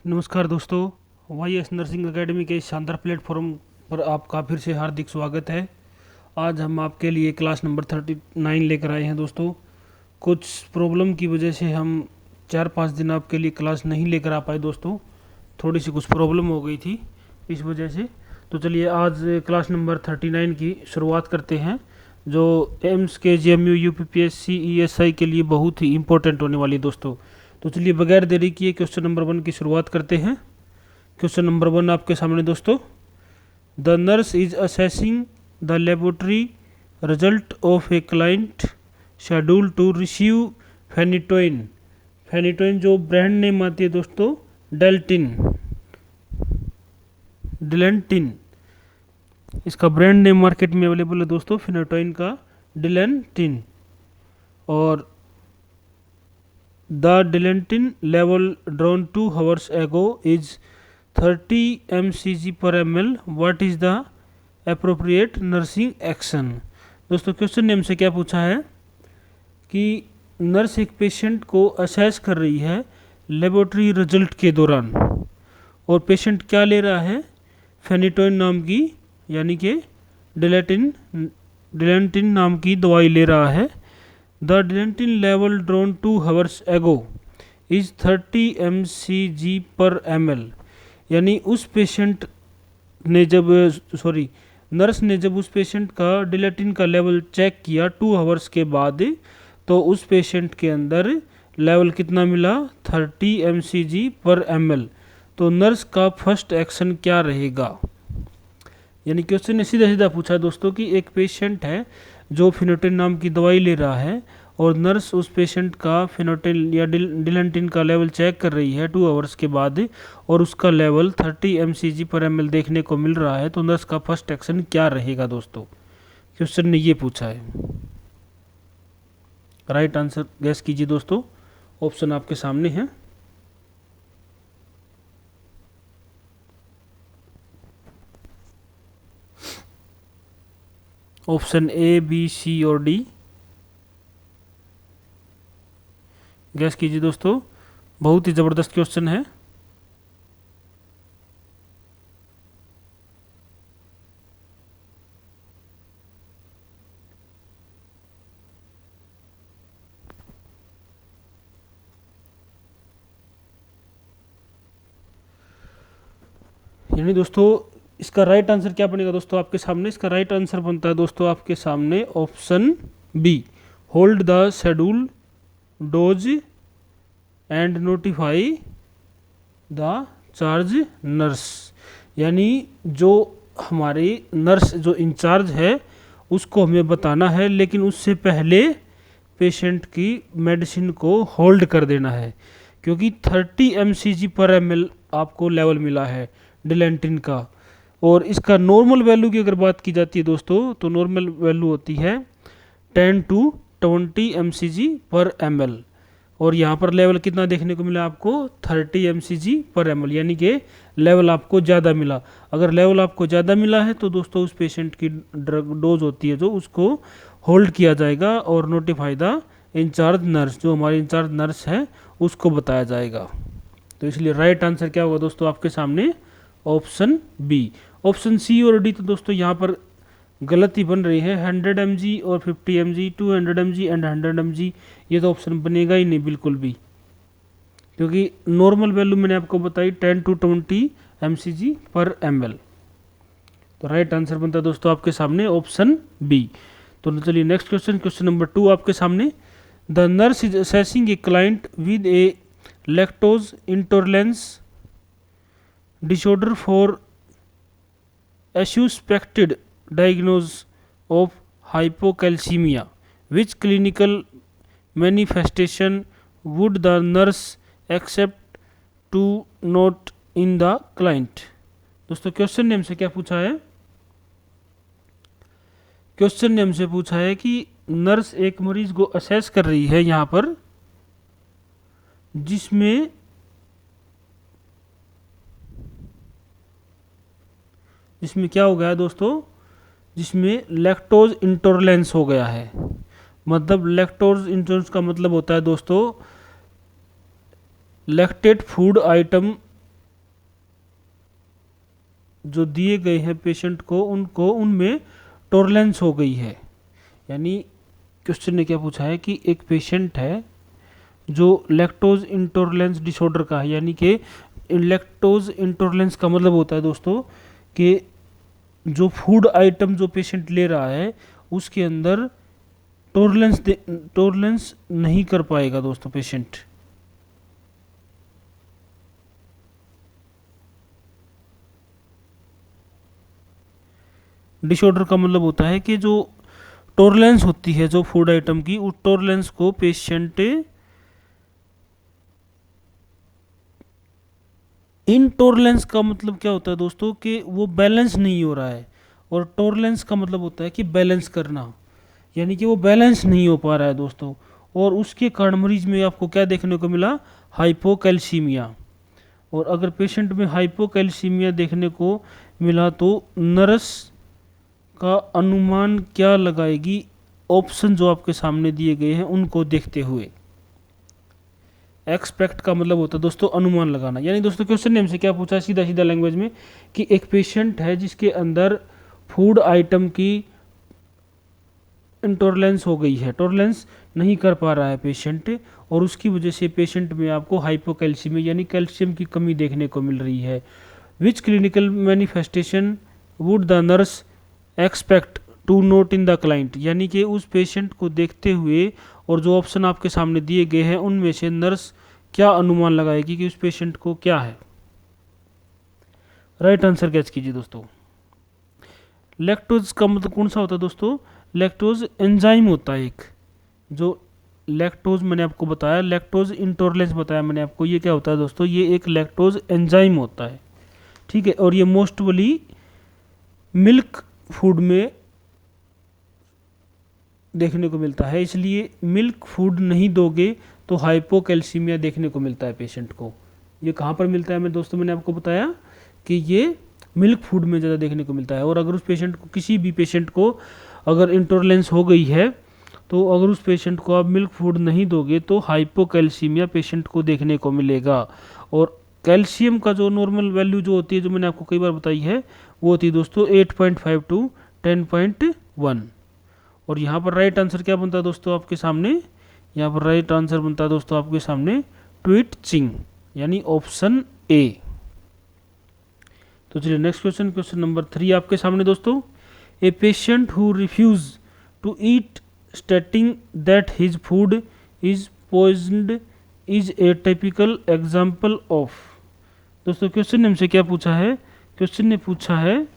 नमस्कार दोस्तों, Y S nursing academy के इस शानदार प्लेटफॉर्म पर आपका फिर से हार्दिक स्वागत है। आज हम आपके लिए क्लास नंबर 39 लेकर आए हैं दोस्तों। कुछ प्रॉब्लम की वजह से हम 4-5 दिन आपके लिए क्लास नहीं लेकर आ पाए दोस्तों। थोड़ी सी कुछ प्रॉब्लम हो गई थी इस वजह से। तो चलिए आज क्लास नंबर 39 की शुरुआत करते हैं, जो एम्स के JMU UPPSC ESI के लिए बहुत ही इंपॉर्टेंट होने वाली है दोस्तों। तो चलिए बगैर देरी किए क्वेश्चन नंबर 1 की शुरुआत करते हैं। क्वेश्चन नंबर 1 आपके सामने दोस्तों। The nurse is assessing the laboratory result of a client schedule to receive phenytoin. Phenytoin जो ब्रांड नेम आती है दोस्तों, डिलेंटिन। इसका ब्रांड नेम मार्केट में अवेलेबल है दोस्तों, फेनिटोइन का डिलेंटिन। और the Dilantin level drawn 2 hours ago is 30 mcg per ml. What is the appropriate nursing action? दोस्तों क्वेश्चन नेम से क्या पूछा है कि नर्स एक पेशेंट को असेस कर रही है लेबोरेटरी रिजल्ट के दौरान, और पेशेंट क्या ले रहा है, फेनिटोइन नाम की यानी कि डिलेंटिन नाम की दवाई ले रहा है। The Dilantin level drawn 2 hours ago is 30 mcg पर ml। यानी उस पेशेंट ने जब नर्स ने जब उस पेशेंट का डिलेटिन का लेवल चेक किया 2 hours के बाद, तो उस पेशेंट के अंदर लेवल कितना मिला, 30 mcg पर ml। तो नर्स का फर्स्ट एक्शन क्या रहेगा? यानी क्वेश्चन ने सीधा सीधा पूछा दोस्तों कि एक पेशेंट है जो फेनिटोइन नाम की दवाई ले रहा है, और नर्स उस पेशेंट का फेनिटोइन या डिलेंटिन का लेवल चेक कर रही है 2 hours के बाद, और उसका लेवल 30 mcg पर ml देखने को मिल रहा है। तो नर्स का फर्स्ट एक्शन क्या रहेगा दोस्तों? क्वेश्चन ने ये पूछा है। राइट आंसर गैस कीजिए दोस्तों, ऑप्शन आपके सामने है। ऑप्शन A, B, C और D। गैस कीजिए दोस्तों, बहुत ही ज़बरदस्त क्वेश्चन है। यानी दोस्तों इसका राइट आंसर क्या बनेगा दोस्तों आपके सामने? इसका राइट आंसर बनता है दोस्तों आपके सामने option B, hold the schedule dose and notify the charge nurse. यानी जो हमारी नर्स जो इंचार्ज है उसको हमें बताना है, लेकिन उससे पहले पेशेंट की मेडिसिन को होल्ड कर देना है, क्योंकि 30 mcg पर ml आपको लेवल मिला है डिलेंटिन का। और इसका नॉर्मल वैल्यू की अगर बात की जाती है दोस्तों, तो नॉर्मल वैल्यू होती है 10 to 20 mcg पर ml। और यहाँ पर लेवल कितना देखने को मिला आपको, 30 mcg पर ml, यानी कि लेवल आपको ज़्यादा मिला। अगर लेवल आपको ज़्यादा मिला है तो दोस्तों उस पेशेंट की ड्रग डोज होती है जो उसको होल्ड किया जाएगा, और नोटिफाई द इंचार्ज नर्स, जो हमारी इंचार्ज नर्स है उसको बताया जाएगा। तो इसलिए राइट आंसर क्या होगा दोस्तों आपके सामने, ऑप्शन B। ऑप्शन C और D तो दोस्तों यहाँ पर गलत ही बन रही है। 100 mg और 50 mg, 200 mg एंड 100 mg, ये तो ऑप्शन बनेगा ही नहीं बिल्कुल भी, क्योंकि नॉर्मल वैल्यू मैंने आपको बताई 10 to 20 mcg पर ml। तो राइट आंसर बनता है दोस्तों आपके सामने ऑप्शन B। तो चलिए नेक्स्ट क्वेश्चन, क्वेश्चन नंबर 2 आपके सामने। The nurse is assessing A client with A lactose intolerance disorder for suspected diagnosis of hypocalcemia. Which clinical manifestation would the nurse accept to note in the client? दोस्तों question name से क्या पूछा है? Question name से पूछा है कि nurse एक मरीज को असेस कर रही है यहाँ पर, जिसमें क्या हो गया है दोस्तों, जिसमें लैक्टोज इंटॉलरेंस हो गया है। मतलब लैक्टोज इंटॉलरेंस का मतलब होता है दोस्तों लैक्टेट फूड आइटम जो दिए गए हैं पेशेंट को उनको उनमें टॉलरेंस हो गई है। यानी क्वेश्चन ने क्या पूछा है कि एक पेशेंट है जो लैक्टोज इंटॉलरेंस डिसऑर्डर का है, यानी कि लैक्टोज इंटॉलरेंस का मतलब होता है दोस्तों कि जो फूड आइटम जो पेशेंट ले रहा है उसके अंदर टॉलरेंस नहीं कर पाएगा दोस्तों पेशेंट। डिसऑर्डर का मतलब होता है कि जो टॉलरेंस होती है जो फूड आइटम की, उस टॉलरेंस को पेशेंट इनटॉलरेंस का मतलब क्या होता है दोस्तों कि वो बैलेंस नहीं हो रहा है, और टॉलरेंस का मतलब होता है कि बैलेंस करना, यानी कि वो बैलेंस नहीं हो पा रहा है दोस्तों। और उसके कारण मरीज में आपको क्या देखने को मिला, हाइपोकैल्सीमिया। और अगर पेशेंट में हाइपोकैल्सीमिया देखने को मिला तो नर्स का अनुमान क्या लगाएगी, ऑप्शन जो आपके सामने दिए गए हैं उनको देखते हुए। एक्सपेक्ट का मतलब होता है दोस्तों अनुमान लगाना। यानी दोस्तों क्वेश्चन ने हमसे क्या पूछा है सीधा सीधा लैंग्वेज में कि एक पेशेंट है जिसके अंदर फूड आइटम की इंटॉलरेंस हो गई है, टॉलरेंस नहीं कर पा रहा है पेशेंट, और उसकी वजह से पेशेंट में आपको हाइपोकैल्सीमिया यानी कैल्शियम की कमी देखने को मिल रही है। Which clinical manifestation would the nurse expect to note in the client, यानी कि उस पेशेंट को देखते हुए और जो ऑप्शन आपके सामने दिए गए हैं उनमें से नर्स क्या अनुमान लगाएगी कि उस पेशेंट को क्या है। राइट आंसर गैस कीजिए दोस्तों। लैक्टोज का मतलब कौन सा होता है दोस्तों, लैक्टोज एंजाइम होता है एक, जो लैक्टोज मैंने आपको बताया, लैक्टोज इंटॉलरेंस बताया मैंने आपको, ये क्या होता है दोस्तों, ये एक लैक्टोज एंजाइम होता है, ठीक है। और ये मोस्टली मिल्क फूड में देखने को मिलता है, इसलिए मिल्क फूड नहीं दोगे तो हाइपोकैल्सीमिया देखने को मिलता है पेशेंट को। ये कहाँ पर मिलता है मैं दोस्तों, मैंने आपको बताया कि ये मिल्क फूड में ज़्यादा देखने को मिलता है। और अगर उस पेशेंट को, किसी भी पेशेंट को अगर इंटॉलरेंस हो गई है तो अगर उस पेशेंट को आप मिल्क फूड नहीं दोगे तो हाइपोकैल्सीमिया पेशेंट को देखने को मिलेगा। और कैल्शियम का जो नॉर्मल वैल्यू जो होती है, जो मैंने आपको कई बार बताई है, वो होती है दोस्तों 8.5 टू 10.1। और यहाँ पर राइट आंसर क्या बनता है दोस्तों आपके सामने, यहाँ पर राइट आंसर बनता है दोस्तों आपके सामने ट्वीटचिंग, यानी ऑप्शन ए। तो चलिए नेक्स्ट क्वेश्चन, क्वेश्चन नंबर 3 आपके सामने दोस्तों। A patient who refuse to eat stating that his food is poisoned is a typical example of. दोस्तों क्वेश्चन ने हमसे क्या पूछा है, क्वेश्चन ने पूछा है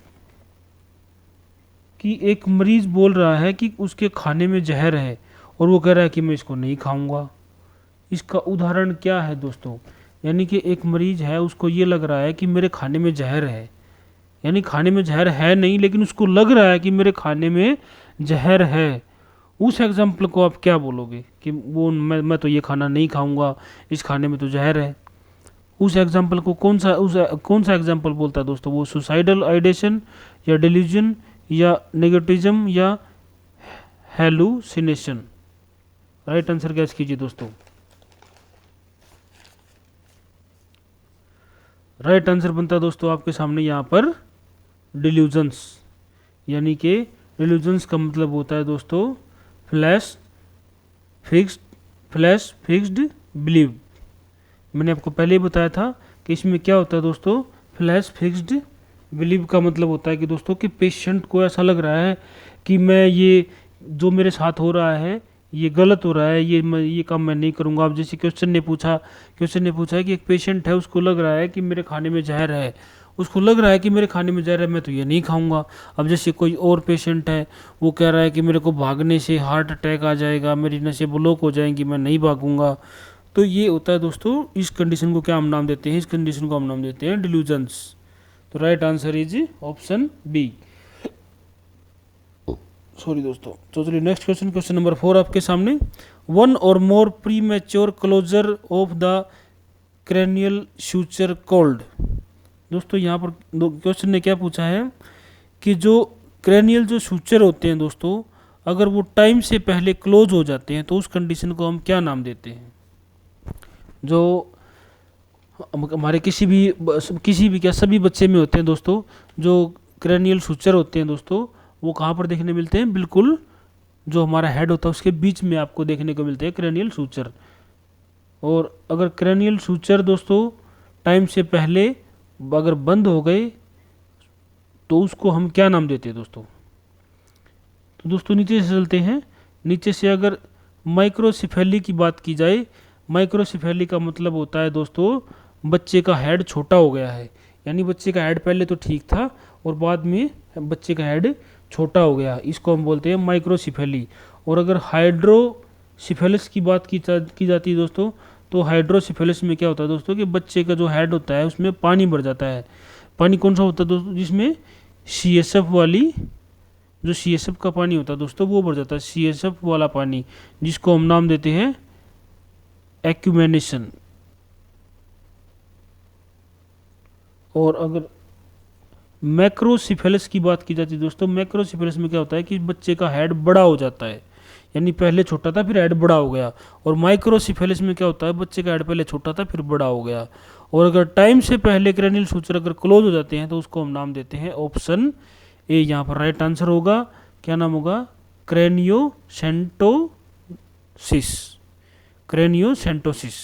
कि एक मरीज बोल रहा है कि उसके खाने में जहर है और वो कह रहा है कि मैं इसको नहीं खाऊंगा। इसका उदाहरण क्या है दोस्तों, यानी कि एक मरीज है, उसको ये लग रहा है कि मेरे खाने में जहर है, यानी खाने में जहर है नहीं लेकिन उसको लग रहा है कि मेरे खाने में जहर है। उस एग्जाम्पल को आप क्या बोलोगे कि वो मैं तो ये खाना नहीं खाऊंगा, इस खाने में तो जहर है। उस एग्जाम्पल को कौन सा एग्जाम्पल बोलता है दोस्तों, वो सुसाइडल आइडेशन या डिल्यूजन या नेगेटिज्म या हेलुसिनेशन। राइट आंसर गैस कीजिए दोस्तों। राइट आंसर बनता है दोस्तों आपके सामने यहाँ पर डिल्यूजन्स, यानी कि डिल्यूजन्स का मतलब होता है दोस्तों फ्लैश फिक्स्ड बिलीव। मैंने आपको पहले ही बताया था कि इसमें क्या होता है दोस्तों, फ्लैश फिक्स्ड बिलीव का मतलब होता है कि दोस्तों कि पेशेंट को ऐसा लग रहा है कि मैं ये जो मेरे साथ हो रहा है ये गलत हो रहा है, ये काम मैं नहीं करूँगा। अब जैसे क्वेश्चन ने पूछा है कि एक पेशेंट है, उसको लग रहा है कि मेरे खाने में जहर है, उसको लग रहा है कि मेरे खाने में जहर है, मैं तो ये नहीं खाऊंगा। अब जैसे कोई और पेशेंट है, वो कह रहा है कि मेरे को भागने से हार्ट अटैक आ जाएगा, मेरी नसें ब्लॉक हो जाएंगी, मैं नहीं भागूंगा। तो ये होता है दोस्तों, इस कंडीशन को क्या हम नाम देते हैं, इस कंडीशन को हम नाम देते हैं डिल्यूजन्स। तो right answer is option B. Sorry दोस्तों। तो चलिए नेक्स्ट क्वेश्चन, क्वेश्चन नंबर 4 आपके सामने। One or more premature closure of the cranial suture called. दोस्तों यहाँ पर क्वेश्चन ने क्या पूछा है कि जो क्रेनियल जो सूचर होते हैं दोस्तों, अगर वो टाइम से पहले क्लोज हो जाते हैं तो उस कंडीशन को हम क्या नाम देते हैं। जो हमारे किसी भी क्या सभी बच्चे में होते हैं दोस्तों। जो क्रेनियल सूचर होते हैं दोस्तों, वो कहाँ पर देखने मिलते हैं? बिल्कुल जो हमारा हेड होता है उसके बीच में आपको देखने को मिलते हैं क्रेनियल सूचर। और अगर क्रेनियल सूचर दोस्तों टाइम से पहले अगर बंद हो गए तो उसको हम क्या नाम देते हैं दोस्तों? तो दोस्तों नीचे से चलते हैं। नीचे से अगर माइक्रोसिफेली की बात की जाए, माइक्रोसिफेली का मतलब होता है दोस्तों बच्चे का हेड छोटा हो गया है। यानी बच्चे का हेड पहले तो ठीक था और बाद में बच्चे का हेड छोटा हो गया, इसको हम बोलते हैं माइक्रोसिफेली। और अगर हाइड्रोसिफेलिस की बात की जाती है दोस्तों, तो हाइड्रोसिफेलिस में क्या होता है दोस्तों कि बच्चे का जो हेड होता है उसमें पानी भर जाता है। पानी कौन सा होता है दोस्तों? जिसमें CSF वाली, जो CSF का पानी होता है दोस्तों वो भर जाता है, CSF वाला पानी, जिसको हम नाम देते हैं एक्यूमेनेशन। और अगर मैक्रोसिफेलिस की बात की जाती है दोस्तों, मैक्रोसिफेलिस में क्या होता है कि बच्चे का हेड बड़ा हो जाता है। यानी पहले छोटा था फिर हेड बड़ा हो गया। और माइक्रोसिफेलिस में क्या होता है? बच्चे का हेड पहले छोटा था फिर बड़ा हो गया। और अगर टाइम से पहले क्रेनियल सूचर अगर क्लोज हो जाते हैं तो उसको हम नाम देते हैं ऑप्शन ए। यहाँ पर राइट आंसर होगा, क्या नाम होगा? क्रेनियोसेंटोसिस। क्रेनियोसेंटोसिस।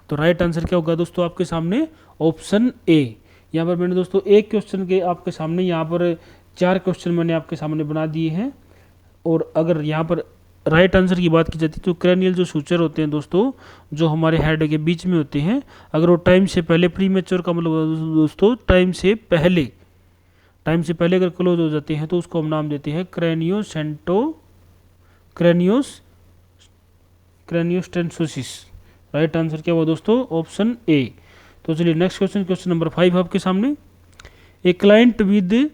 तो राइट आंसर क्या होगा दोस्तों आपके सामने? Option A. यहाँ पर मैंने दोस्तों एक क्वेश्चन के आपके सामने, यहाँ पर 4 क्वेश्चन मैंने आपके सामने बना दिए हैं। और अगर यहाँ पर राइट आंसर की बात की जाती है तो क्रेनियल जो सूचर होते हैं दोस्तों, जो हमारे हेड के बीच में होते हैं, अगर वो टाइम से पहले, प्री मैच्योर का मतलब दोस्तों टाइम से पहले अगर क्लोज हो जाते हैं तो उसको हम नाम देते हैं क्रेनियोस्टेंसोसिस। राइट आंसर क्या हुआ दोस्तों? Option A. तो चलिए नेक्स्ट क्वेश्चन, क्वेश्चन नंबर 5 आपके सामने। A client with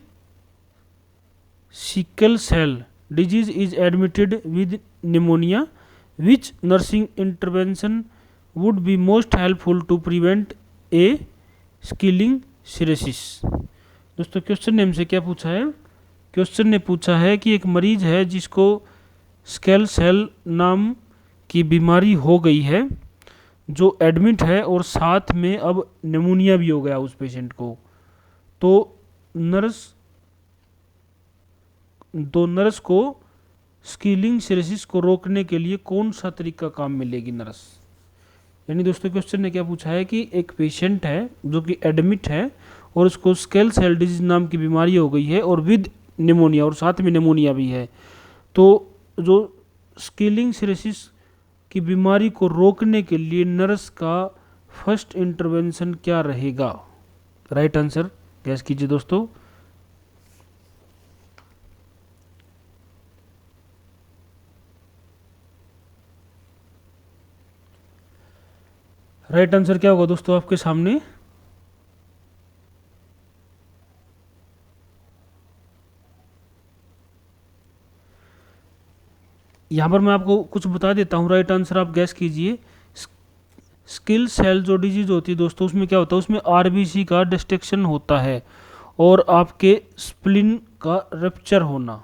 sickle cell disease is admitted with pneumonia. Which nursing intervention would be most helpful to prevent a skilling cirrhosis? दोस्तों क्वेश्चन ने हमसे क्या पूछा है? क्वेश्चन ने पूछा है कि एक मरीज है जिसको स्केल सेल नाम की बीमारी हो गई है, जो एडमिट है और साथ में अब निमोनिया भी हो गया उस पेशेंट को। तो नर्स को स्किलिंग सिरेसिस को रोकने के लिए कौन सा तरीका काम में लेगी नर्स? यानी दोस्तों क्वेश्चन ने क्या पूछा है कि एक पेशेंट है जो कि एडमिट है और उसको स्केल सेल डिजीज नाम की बीमारी हो गई है और विद निमोनिया, और साथ में निमोनिया भी है। तो जो स्किलिंग सिरेसिस की बीमारी को रोकने के लिए नर्स का फर्स्ट इंटरवेंशन क्या रहेगा? राइट आंसर गैस कीजिए दोस्तों। राइट आंसर क्या होगा दोस्तों आपके सामने? यहां पर मैं आपको कुछ बता देता हूं, राइट आंसर आप गैस कीजिए। स्किल सेल जो डिजीज होती है दोस्तों, उसमें क्या होता है? उसमें RBC का डिस्ट्रक्शन होता है और आपके स्प्लिन का रप्चर होना।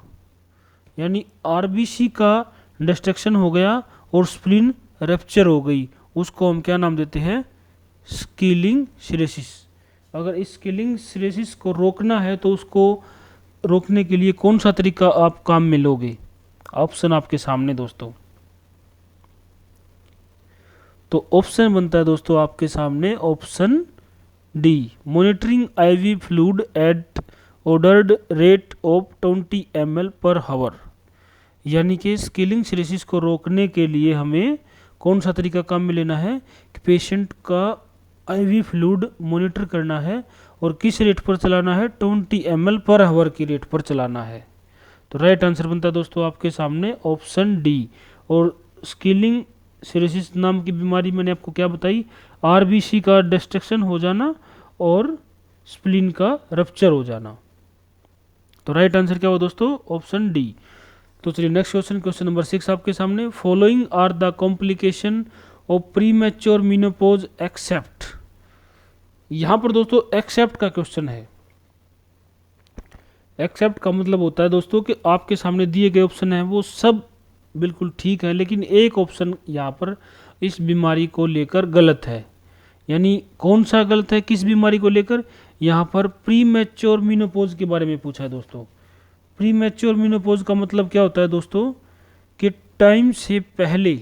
यानी RBC का डिस्ट्रक्शन हो गया और स्प्लिन रप्चर हो गई, उसको हम क्या नाम देते हैं? स्किलिंग सिरेसिस। अगर इस स्किलिंग सिरेसिस को रोकना है तो उसको रोकने के लिए कौन सा तरीका आप काम में लोगे? ऑप्शन आपके सामने दोस्तों। तो ऑप्शन बनता है दोस्तों आपके सामने option D, monitoring IV fluid at ordered rate of 20 ml पर हावर। यानी कि स्किलिंग सिरेसिस को रोकने के लिए हमें कौन सा तरीका काम में लेना है कि पेशेंट का IV फ्लूइड मॉनिटर करना है और किस रेट पर चलाना है? 20 ml पर हावर की रेट पर चलाना है। तो राइट आंसर बनता है दोस्तों आपके सामने ऑप्शन डी। और स्किलिंग सिरेसिस नाम की बीमारी मैंने आपको क्या बताई? RBC का डिस्ट्रक्शन हो जाना और स्प्लीन का रप्चर हो जाना। तो राइट आंसर क्या हुआ दोस्तों? Option D. तो चलिए नेक्स्ट क्वेश्चन, क्वेश्चन नंबर 6 आपके सामने। Following are the complication of premature menopause except. यहां पर दोस्तों एक्सेप्ट का क्वेश्चन है। एक्सेप्ट का मतलब होता है दोस्तों कि आपके सामने दिए गए ऑप्शन हैं वो सब बिल्कुल ठीक है, लेकिन एक ऑप्शन यहाँ पर इस बीमारी को लेकर गलत है। यानी कौन सा गलत है किस बीमारी को लेकर, यहाँ पर प्री मैच्योर मीनोपॉज के बारे में पूछा है दोस्तों। प्री मैच्योर मीनोपॉज का मतलब क्या होता है दोस्तों कि टाइम से पहले,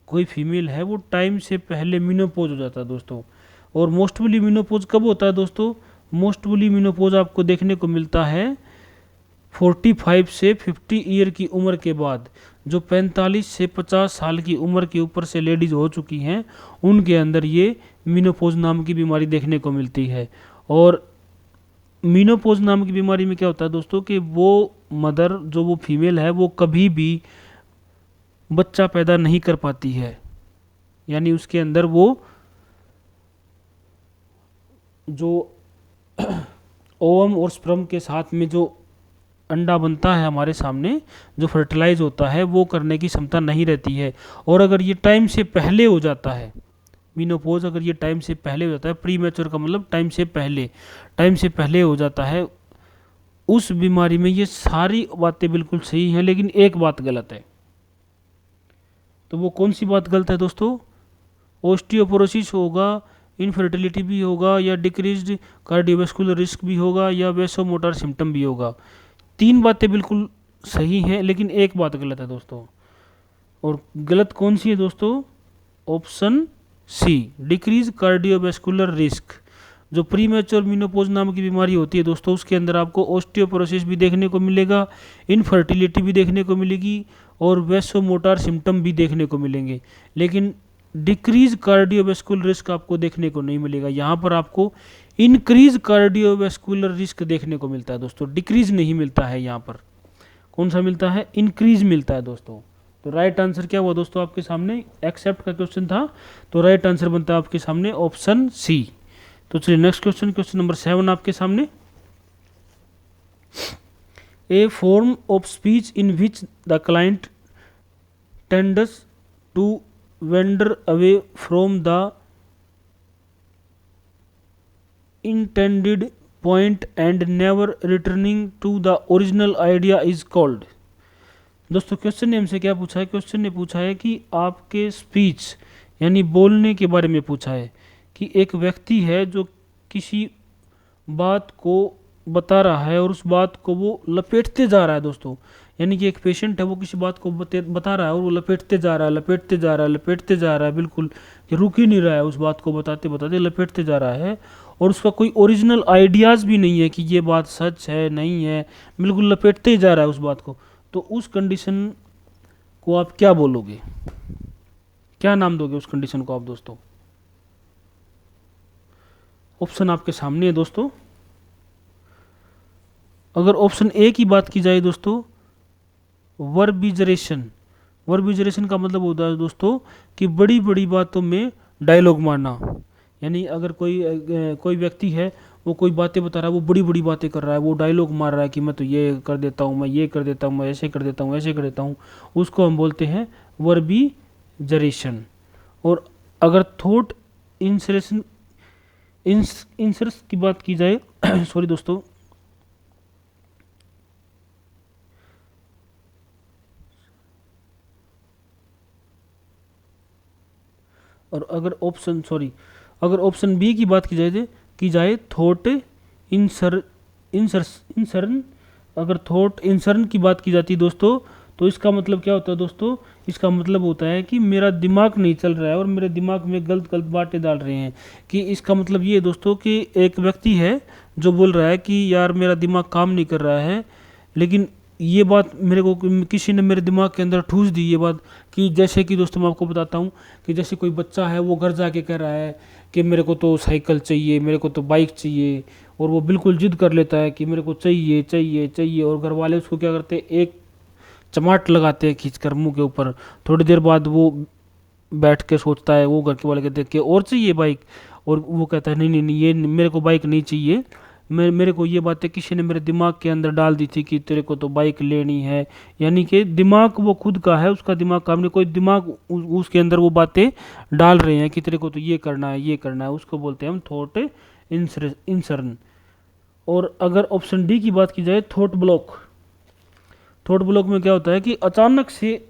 कोई फीमेल है वो टाइम से पहले मीनोपॉज हो जाता है दोस्तों। और मोस्टली मीनोपॉज कब होता है दोस्तों, मोस्टली मीनोपॉज आपको देखने को मिलता है 45 से 50 ईयर की उम्र के बाद। जो 45 से 50 साल की उम्र के ऊपर से लेडीज हो चुकी हैं उनके अंदर ये मीनोपॉज नाम की बीमारी देखने को मिलती है। और मीनोपॉज नाम की बीमारी में क्या होता है दोस्तों कि वो मदर, जो वो फीमेल है, वो कभी भी बच्चा पैदा नहीं कर पाती है। यानी उसके अंदर वो जो ओवम और स्पर्म के साथ में जो अंडा बनता है हमारे सामने, जो फर्टिलाइज होता है, वो करने की क्षमता नहीं रहती है। और अगर ये टाइम से पहले हो जाता है मीनोपॉज, अगर ये टाइम से पहले हो जाता है, प्री मैच्योर का मतलब टाइम से पहले हो जाता है, उस बीमारी में ये सारी बातें बिल्कुल सही हैं, लेकिन एक बात गलत है। तो वो कौन सी बात गलत है दोस्तों, ओस्टियोपोरोसिस होगा, इनफर्टिलिटी भी होगा, या डिक्रीज्ड कार्डियोवास्कुलर रिस्क भी होगा, या वैसोमोटर सिम्टम भी होगा। तीन बातें बिल्कुल सही हैं, लेकिन एक बात गलत है दोस्तों। और गलत कौन सी है दोस्तों, option C, decrease cardiovascular risk. जो प्री मैच्योर मीनोपॉज नाम की बीमारी होती है दोस्तों, उसके अंदर आपको ओस्टियोपोरोसिस भी देखने को मिलेगा, इनफर्टिलिटी भी देखने को मिलेगी, और वैसोमोटर सिम्टम भी देखने को मिलेंगे, लेकिन डिक्रीज कार्डियोवास्कुलर रिस्क आपको देखने को नहीं मिलेगा। यहाँ पर आपको इंक्रीज कार्डियोवास्कुलर रिस्क देखने को मिलता है दोस्तों, डिक्रीज नहीं मिलता है। यहाँ पर कौन सा मिलता है, इंक्रीज मिलता है दोस्तों। तो राइट आंसर क्या हुआ दोस्तों आपके सामने, एक्सेप्ट का क्वेश्चन था, तो राइट आंसर बनता है आपके सामने ऑप्शन सी। तो चलिए नेक्स्ट क्वेश्चन, क्वेश्चन नंबर 7 आपके सामने। A form of speech in which the client tends to wander away from the intended point and never returning to the original idea is called। दोस्तों question ने हमसे क्या पूछा है, क्वेश्चन ने पूछा है कि आपके स्पीच यानी बोलने के बारे में पूछा है कि एक व्यक्ति है जो किसी बात को बता रहा है और उस बात को वो लपेटते जा रहा है दोस्तों। यानी कि एक पेशेंट है, वो किसी बात को बता रहा है और वो लपेटते जा रहा है, लपेटते जा रहा है, लपेटते जा रहा है, बिल्कुल रुक ही नहीं रहा है, उस बात को बताते बताते लपेटते जा रहा है, और उसका कोई ओरिजिनल आइडियाज़ भी नहीं है कि ये बात सच है नहीं है, बिल्कुल लपेटते ही जा रहा है उस बात को। तो उस कंडीशन को आप क्या बोलोगे, क्या नाम दोगे उस कंडीशन को आप दोस्तों? ऑप्शन आपके सामने है दोस्तों। अगर ऑप्शन ए की बात की जाए दोस्तों, वर्बिजरेशन। वर्बिजरेशन का मतलब होता है दोस्तों कि बड़ी बड़ी बातों में डायलॉग मारना। यानी अगर कोई व्यक्ति है, वो कोई बातें बता रहा है, वो बड़ी बड़ी बातें कर रहा है, वो डायलॉग मार रहा है कि मैं तो ये कर देता हूँ, मैं ये कर देता हूँ, मैं ऐसे कर देता हूँ, ऐसे कर देता हूँ, उसको हम बोलते हैं वर्बिजरेशन। और अगर थॉट इंसरेशन इंसर्स की बात की जाए सॉरी दोस्तों, और अगर ऑप्शन बी की बात की जाए थॉट इंसर्न, अगर थॉट इंसर्न की बात की जाती है दोस्तों, तो इसका मतलब क्या होता है दोस्तों, इसका मतलब होता है कि मेरा दिमाग नहीं चल रहा है और मेरे दिमाग में गलत गलत बातें डाल रहे हैं। कि इसका मतलब ये है दोस्तों कि एक व्यक्ति है जो बोल रहा है कि यार मेरा दिमाग काम नहीं कर रहा है, लेकिन ये बात मेरे को किसी ने मेरे दिमाग के अंदर ठूस दी ये बात, कि जैसे कि दोस्तों मैं आपको बताता हूँ कि जैसे कोई बच्चा है, वो घर जाके कह रहा है कि मेरे को तो साइकिल चाहिए, मेरे को तो बाइक चाहिए, और वो बिल्कुल जिद कर लेता है कि मेरे को चाहिए चाहिए चाहिए, और घर वाले उसको क्या करते हैं, एक चमाट लगाते हैं खींचकर मुंह के ऊपर। थोड़ी देर बाद वो बैठ के सोचता है, वो घर के वाले कहते हैं कि और चाहिए बाइक, और वो कहता है नहीं नहीं नहीं, ये मेरे को बाइक नहीं चाहिए, मेरे को ये बातें किसी ने मेरे दिमाग के अंदर डाल दी थी कि तेरे को तो बाइक लेनी है। यानी कि दिमाग वो खुद का है, उसका दिमाग काम नहीं, कोई दिमाग उसके अंदर वो बातें डाल रहे हैं कि तेरे को तो ये करना है, ये करना है, उसको बोलते हैं हम थॉट इंसर्न। और अगर ऑप्शन डी की बात की जाए थॉट ब्लॉक, थॉट ब्लॉक में क्या होता है कि अचानक से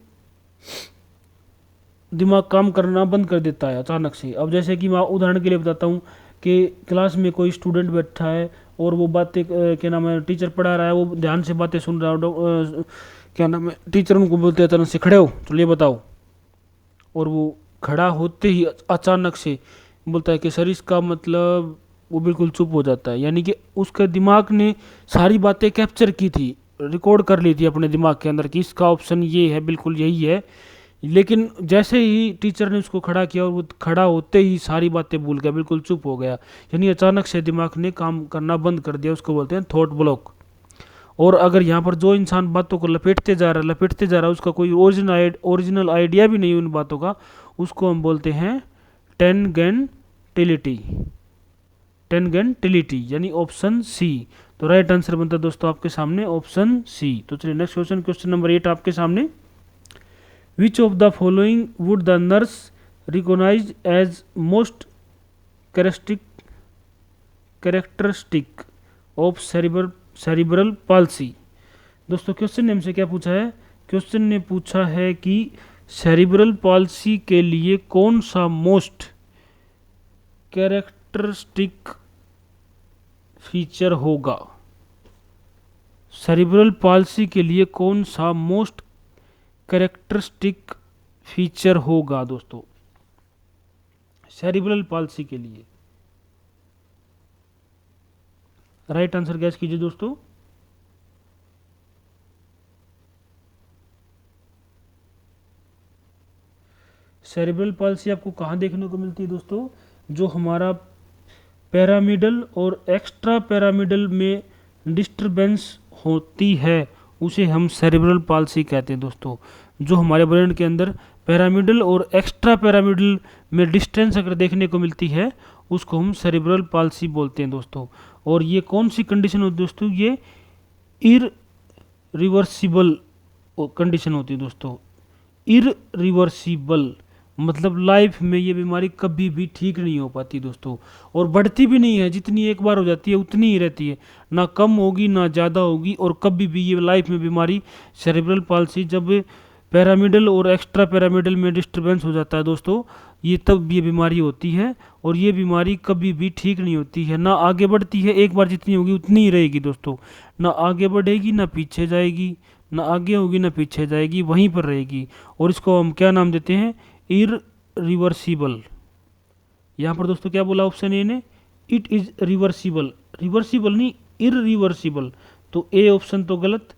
दिमाग काम करना बंद कर देता है अचानक से। अब जैसे कि मैं उदाहरण के लिए बताता हूँ कि क्लास में कोई स्टूडेंट बैठा है और वो बातें क्या नाम है, टीचर पढ़ा रहा है, वो ध्यान से बातें सुन रहा है, क्या नाम है, टीचर उनको बोलते हैं अचानक से खड़े हो तो ये बताओ, और वो खड़ा होते ही अचानक से बोलता है कि सर इसका मतलब, वो बिल्कुल चुप हो जाता है। यानी कि उसके दिमाग ने सारी बातें कैप्चर की थी, रिकॉर्ड कर ली थी अपने दिमाग के अंदर कि इसका ऑप्शन ये है, बिल्कुल यही है। लेकिन जैसे ही टीचर ने उसको खड़ा किया और वो खड़ा होते ही सारी बातें भूल गया, बिल्कुल चुप हो गया। यानी अचानक से दिमाग ने काम करना बंद कर दिया, उसको बोलते हैं थॉट ब्लॉक। और अगर यहाँ पर जो इंसान बातों को लपेटते जा रहा है, उसका कोई ओरिजिनल आइडिया भी नहीं उन बातों का, उसको हम बोलते हैं टेंगेंटिलिटी। टेंगेंटिलिटी यानी ऑप्शन सी। तो राइट आंसर बनता है दोस्तों आपके सामने ऑप्शन सी। तो चलिए नेक्स्ट क्वेश्चन, क्वेश्चन नंबर 8 आपके सामने। Which of the following would the nurse recognize as most characteristic of cerebral palsy. दोस्तों क्वेश्चन ने हमसे क्या पूछा है, क्वेश्चन ने पूछा है कि सेरिब्रल पाल्सी के लिए कौन सा मोस्ट कैरेक्टरिस्टिक फीचर होगा। सेरिब्रल पाल्सी के लिए कौन सा मोस्ट कैरेक्टरिस्टिक फीचर होगा दोस्तों, सेरिब्रल पाल्सी के लिए। राइट आंसर गैस कीजिए दोस्तों। सेरिब्रल पाल्सी आपको कहाँ देखने को मिलती है दोस्तों, जो हमारा पैरामिडल और एक्स्ट्रा पैरामिडल में डिस्टरबेंस होती है उसे हम सेरिब्रल पाल्सी कहते हैं दोस्तों। जो हमारे ब्रेन के अंदर पैरामिडल और एक्स्ट्रा पैरामिडल में डिस्टेंस अगर देखने को मिलती है उसको हम सेरिब्रल पाल्सी बोलते हैं दोस्तों। और ये कौन सी कंडीशन होती है दोस्तों, ये इरिवर्सिबल कंडीशन होती है दोस्तों। इरिवर्सिबल मतलब लाइफ में ये बीमारी कभी भी ठीक नहीं हो पाती दोस्तों, और बढ़ती भी नहीं है, जितनी एक बार हो जाती है उतनी ही रहती है, ना कम होगी ना ज़्यादा होगी। और कभी भी ये लाइफ में बीमारी सेरेब्रल पाल्सी, जब पैरामिडल और एक्स्ट्रा पैरामिडल में डिस्टरबेंस हो जाता है दोस्तों, ये तब ये बीमारी होती है। और ये बीमारी कभी भी ठीक नहीं होती है, ना आगे बढ़ती है, एक बार जितनी होगी उतनी ही रहेगी दोस्तों, ना आगे बढ़ेगी ना पीछे जाएगी, ना आगे होगी ना पीछे जाएगी, वहीं पर रहेगी। और इसको हम क्या नाम देते हैं, इरिवर्सिबल। यहाँ पर दोस्तों क्या बोला ऑप्शन ए ने, इट इज रिवर्सिबल, रिवर्सिबल नहीं इरिवर्सिबल। तो ए ऑप्शन तो गलत।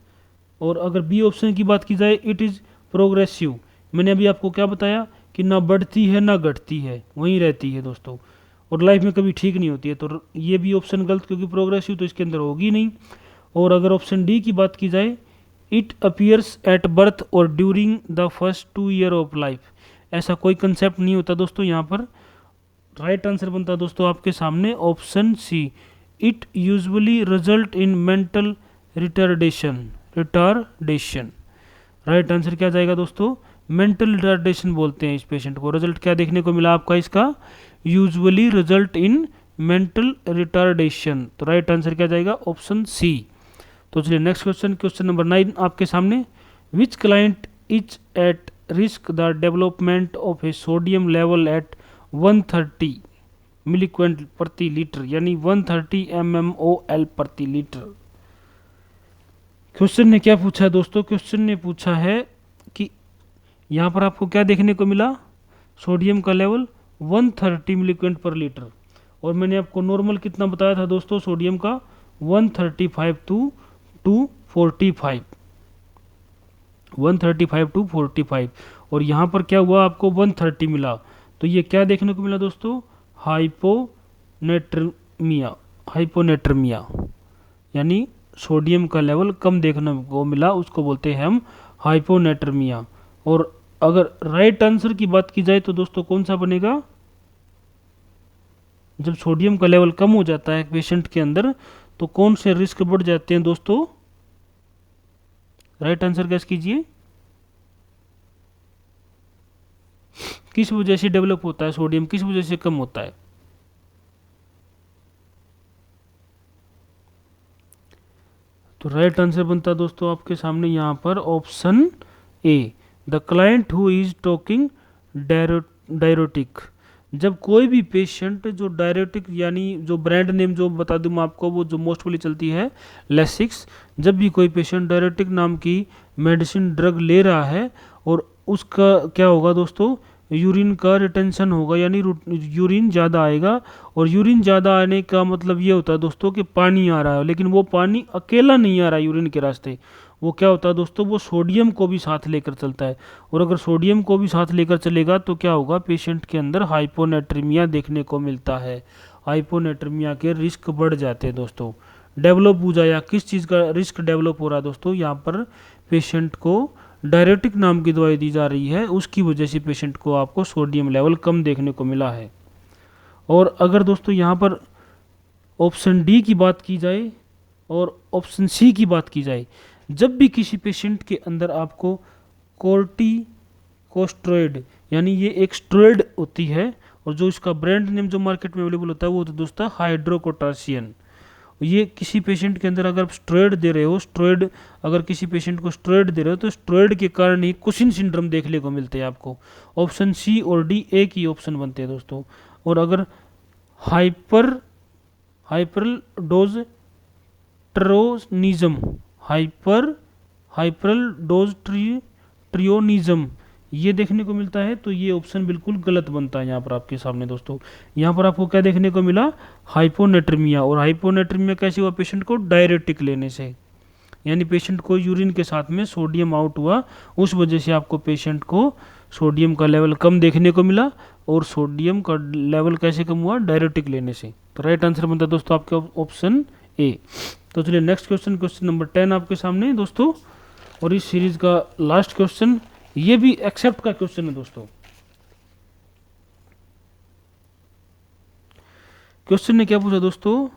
और अगर बी ऑप्शन की बात की जाए, इट इज प्रोग्रेसिव, मैंने अभी आपको क्या बताया कि ना बढ़ती है ना घटती है, वहीं रहती है दोस्तों, और लाइफ में कभी ठीक नहीं होती है। तो ये भी ऑप्शन गलत, क्योंकि प्रोग्रेसिव तो इसके अंदर होगी नहीं। और अगर ऑप्शन डी की बात की जाए, इट अपीयर्स एट बर्थ और during the first 2 year of life, ऐसा कोई कंसेप्ट नहीं होता दोस्तों यहाँ पर। राइट आंसर बनता है दोस्तों आपके सामने option C, it usually result in mental retardation. Right answer क्या जाएगा दोस्तों, मेंटल रिटार्डेशन बोलते हैं इस पेशेंट को। रिजल्ट क्या देखने को मिला आपका इसका, usually result in mental retardation. तो राइट आंसर क्या जाएगा, ऑप्शन सी। तो चलिए नेक्स्ट क्वेश्चन, क्वेश्चन नंबर 9 आपके सामने। Which client is at risk the development of a sodium level at 130 milliequivalent प्रति लीटर, यानी 130 mmol प्रति लीटर। क्वेश्चन ने क्या पूछा है दोस्तों, क्वेश्चन ने पूछा है कि यहाँ पर आपको क्या देखने को मिला, सोडियम का लेवल 130 मिलीक्वेंट पर लीटर। और मैंने आपको नॉर्मल कितना बताया था दोस्तों सोडियम का, 135 टू 245, 135 टू 45। और यहाँ पर क्या हुआ, आपको 130 मिला। तो ये क्या देखने को मिला दोस्तों, हाइपोनेट्रमिया, यानी सोडियम का लेवल कम देखने को मिला, उसको बोलते हैं हम हाइपोनेट्रमिया। और अगर राइट आंसर की बात की जाए तो दोस्तों कौन सा बनेगा, जब सोडियम का लेवल कम हो जाता है पेशेंट के अंदर तो कौन से रिस्क बढ़ जाते हैं दोस्तों। राइट आंसर गैस कीजिए, किस वजह से डेवलप होता है सोडियम, किस वजह से कम होता है। तो राइट आंसर बनता है दोस्तों आपके सामने यहाँ पर option A, the client who is talking diuretic. जब कोई भी पेशेंट जो डायरेटिक यानी जो ब्रांड नेम जो बता दूं मैं आपको, वो जो मोस्टली चलती है लेसिक्स, जब भी कोई पेशेंट डायरेटिक नाम की मेडिसिन ड्रग ले रहा है और उसका क्या होगा दोस्तों, यूरिन का रिटेंशन होगा, यानी यूरिन ज़्यादा आएगा। और यूरिन ज़्यादा आने का मतलब ये होता है दोस्तों कि पानी आ रहा है, लेकिन वो पानी अकेला नहीं आ रहा है यूरिन के रास्ते, वो क्या होता है दोस्तों, वो सोडियम को भी साथ लेकर चलता है। और अगर सोडियम को भी साथ लेकर चलेगा तो क्या होगा, पेशेंट के अंदर हाइपोनेट्रीमिया देखने को मिलता है। हाइपोनेट्रीमिया के रिस्क बढ़ जाते हैं दोस्तों। डेवलप हो जाए, या किस चीज़ का रिस्क डेवलप हो रहा है दोस्तों, यहाँ पर पेशेंट को डायरेटिक नाम की दवाई दी जा रही है, उसकी वजह से पेशेंट को आपको सोडियम लेवल कम देखने को मिला है। और अगर दोस्तों यहाँ पर ऑप्शन डी की बात की जाए और ऑप्शन सी की बात की जाए, जब भी किसी पेशेंट के अंदर आपको कोर्टिकोस्टेरॉइड यानी ये एक स्टेरॉइड होती है, और जो इसका ब्रांड नेम जो मार्केट में अवेलेबल होता है वो होता है दोस्तों हाइड्रोकोर्टासियन। ये किसी पेशेंट के अंदर अगर स्टेरॉइड दे रहे हो, स्टेरॉइड अगर किसी पेशेंट को स्टेरॉइड दे रहे हो तो स्टेरॉइड के कारण ही कुशिन सिंड्रोम देखने को मिलते हैं आपको। ऑप्शन सी और डी एक ही ऑप्शन बनते हैं दोस्तों। और अगर हाइपर डोज ट्रोनिज्म, हाइपरल डोज ट्रियोनिज्म ये देखने को मिलता है, तो ये ऑप्शन बिल्कुल गलत बनता है यहाँ पर आपके सामने दोस्तों। यहाँ पर आपको क्या देखने को मिला, हाइपोनेट्रीमिया। और हाइपोनेट्रीमिया कैसे हुआ, पेशेंट को डायरेटिक लेने से, यानी पेशेंट को यूरिन के साथ में सोडियम आउट हुआ, उस वजह से आपको पेशेंट को सोडियम का लेवल कम देखने को मिला। और सोडियम का लेवल कैसे कम हुआ, डायरेटिक लेने से। तो राइट आंसर बनता है दोस्तों आपके ऑप्शन ए। तो चलिए नेक्स्ट क्वेश्चन, क्वेश्चन नंबर 10 आपके सामने दोस्तों, और इस सीरीज का लास्ट क्वेश्चन, ये भी एक्सेप्ट का क्वेश्चन है दोस्तों। क्वेश्चन ने क्या पूछा दोस्तों,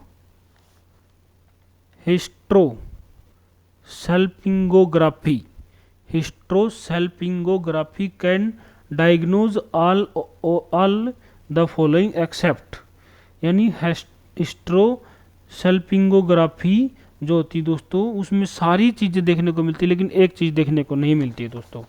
hysterosalpingography can diagnose all the following except, यानी हिस्ट्रोसैल्पिंगोग्राफी जो होती है दोस्तों उसमें सारी चीज़ें देखने को मिलती है, लेकिन एक चीज़ देखने को नहीं मिलती है दोस्तों।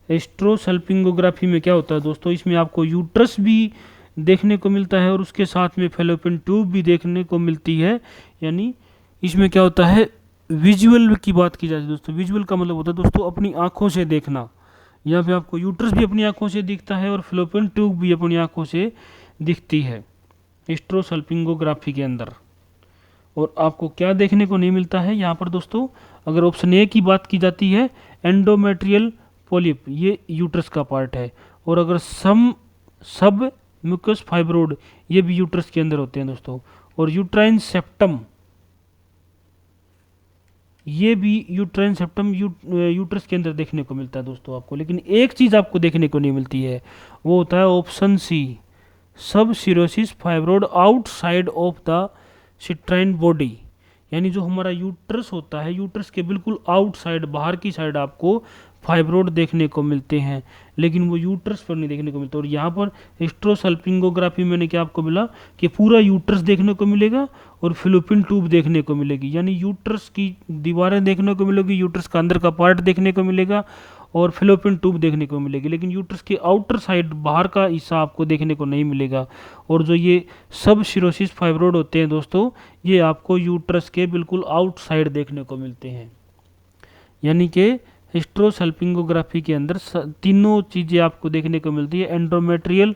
हिस्ट्रोसैल्पिंगोग्राफी में क्या होता है दोस्तों, इसमें आपको यूट्रस भी देखने को मिलता है और उसके साथ में फैलोपियन ट्यूब भी देखने को मिलती है। यानी इसमें क्या होता है, विजुअल की बात की जाती है दोस्तों। विजुअल का मतलब होता है दोस्तों अपनी आंखों से देखना। यहाँ पे आपको यूट्रस भी अपनी आंखों से दिखता है और फैलोपियन ट्यूब भी अपनी आंखों से दिखती है हिस्ट्रोसैल्पिंगोग्राफी के अंदर। और आपको क्या देखने को नहीं मिलता है यहाँ पर दोस्तों, अगर ऑप्शन ए की बात की जाती है, एंडोमेट्रियल पॉलिप, ये यूट्रस का पार्ट है। और अगर सब म्यूकस फाइब्रोड, ये भी यूट्रस के अंदर होते हैं दोस्तों। और यूट्राइन सेप्टम, ये भी यूट्राइन सेप्टम यूट्रस के अंदर देखने को मिलता है दोस्तों आपको। लेकिन एक चीज़ आपको देखने को नहीं मिलती है, वो होता है option C, sub cirrhosis fibroid outside of the uterine body. यानी जो हमारा यूट्रस होता है, यूट्रस के बिल्कुल आउटसाइड, बाहर की साइड आपको फाइब्रोड देखने को मिलते हैं, लेकिन वो यूट्रस पर नहीं देखने को मिलता। और यहाँ पर हिस्ट्रोसैल्पिंगोग्राफी में क्या आपको मिला कि पूरा यूट्रस देखने को मिलेगा और फिलोपियन ट्यूब देखने को मिलेगी, यानी यूट्रस की दीवारें देखने को मिलेगी, यूट्रस का अंदर का पार्ट देखने को मिलेगा और फिलोपियन ट्यूब देखने को मिलेगी, लेकिन यूट्रस के आउटर साइड, बाहर का हिस्सा आपको देखने को नहीं मिलेगा। और जो ये सब सिरोसिस फाइब्रोड होते हैं दोस्तों, ये आपको यूट्रस के बिल्कुल आउटसाइड देखने को मिलते हैं। यानी कि हिस्ट्रोसैल्पिंगोग्राफी के अंदर तीनों चीज़ें आपको देखने को मिलती है, एंडोमेट्रियल,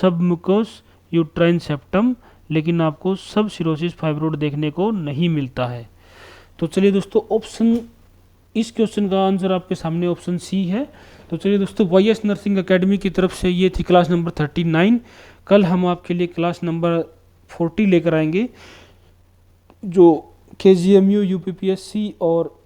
सबम्यूकोस, यूट्राइन सेप्टम, लेकिन आपको सब सिरोसिस फाइब्रोड देखने को नहीं मिलता है। तो चलिए दोस्तों, ऑप्शन, इस क्वेश्चन का आंसर आपके सामने ऑप्शन सी है। तो चलिए दोस्तों, वाईएस नर्सिंग एकेडमी की तरफ से ये थी क्लास नंबर 39। कल हम आपके लिए क्लास नंबर 40 लेकर आएंगे, जो KGMU, UPPSC और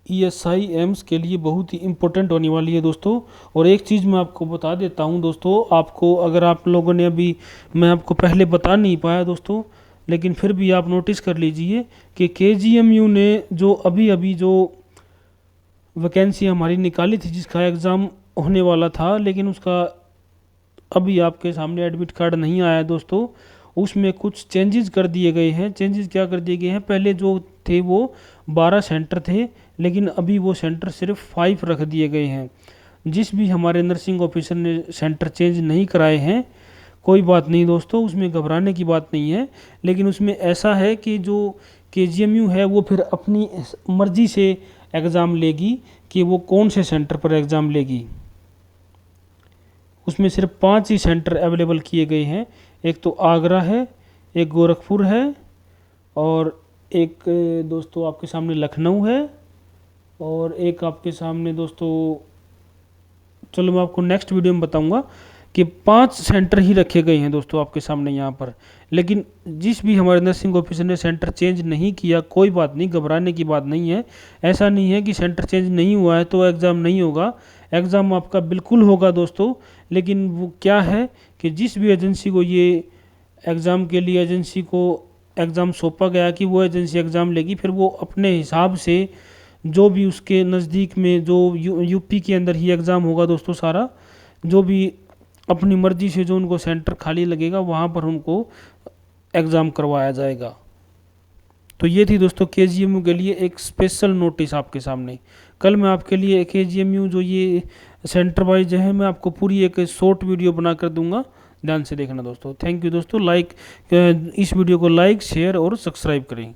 ESI एम्स के लिए बहुत ही इम्पोर्टेंट होने वाली है दोस्तों। और एक चीज़ मैं आपको बता देता हूं दोस्तों, आपको, अगर आप लोगों ने अभी, मैं आपको पहले बता नहीं पाया दोस्तों, लेकिन फिर भी आप नोटिस कर लीजिए कि KGMU ने जो अभी जो वैकेंसी हमारी निकाली थी, जिसका एग्ज़ाम होने वाला था, लेकिन उसका अभी आपके सामने एडमिट कार्ड नहीं आया दोस्तों, उसमें कुछ चेंजेस कर दिए गए हैं। चेंजेस क्या कर दिए गए हैं, पहले जो थे वो 12 सेंटर थे, लेकिन अभी वो सेंटर सिर्फ 5 रख दिए गए हैं। जिस भी हमारे नर्सिंग ऑफिसर ने सेंटर चेंज नहीं कराए हैं, कोई बात नहीं दोस्तों, उसमें घबराने की बात नहीं है। लेकिन उसमें ऐसा है कि जो KGMU है वो फिर अपनी मर्जी से एग्ज़ाम लेगी कि वो कौन से सेंटर पर एग्ज़ाम लेगी। उसमें सिर्फ 5 ही सेंटर अवेलेबल किए गए हैं। एक तो आगरा है, एक गोरखपुर है, और एक दोस्तों आपके सामने लखनऊ है, और एक आपके सामने दोस्तों, चलो मैं आपको नेक्स्ट वीडियो में बताऊंगा कि 5 सेंटर ही रखे गए हैं दोस्तों आपके सामने यहाँ पर। लेकिन जिस भी हमारे नर्सिंग ऑफिसर ने सेंटर चेंज नहीं किया, कोई बात नहीं, घबराने की बात नहीं है। ऐसा नहीं है कि सेंटर चेंज नहीं हुआ है तो एग्ज़ाम नहीं होगा, एग्ज़ाम आपका बिल्कुल होगा दोस्तों। लेकिन वो क्या है कि जिस भी एजेंसी को ये एग्ज़ाम के लिए एजेंसी को एग्ज़ाम सौंपा गया कि वो एजेंसी एग्ज़ाम लेगी, फिर वो अपने हिसाब से जो भी उसके नज़दीक में जो यूपी के अंदर ही एग्ज़ाम होगा दोस्तों, सारा जो भी अपनी मर्जी से जो उनको सेंटर खाली लगेगा वहाँ पर उनको एग्ज़ाम करवाया जाएगा। तो ये थी दोस्तों KGMU के लिए एक स्पेशल नोटिस आपके सामने। कल मैं आपके लिए KGMU जो ये सेंटर वाइज है, मैं आपको पूरी एक शॉर्ट वीडियो बना कर दूंगा, ध्यान से देखना दोस्तों। थैंक यू दोस्तों, इस वीडियो को लाइक, शेयर और सब्सक्राइब करें।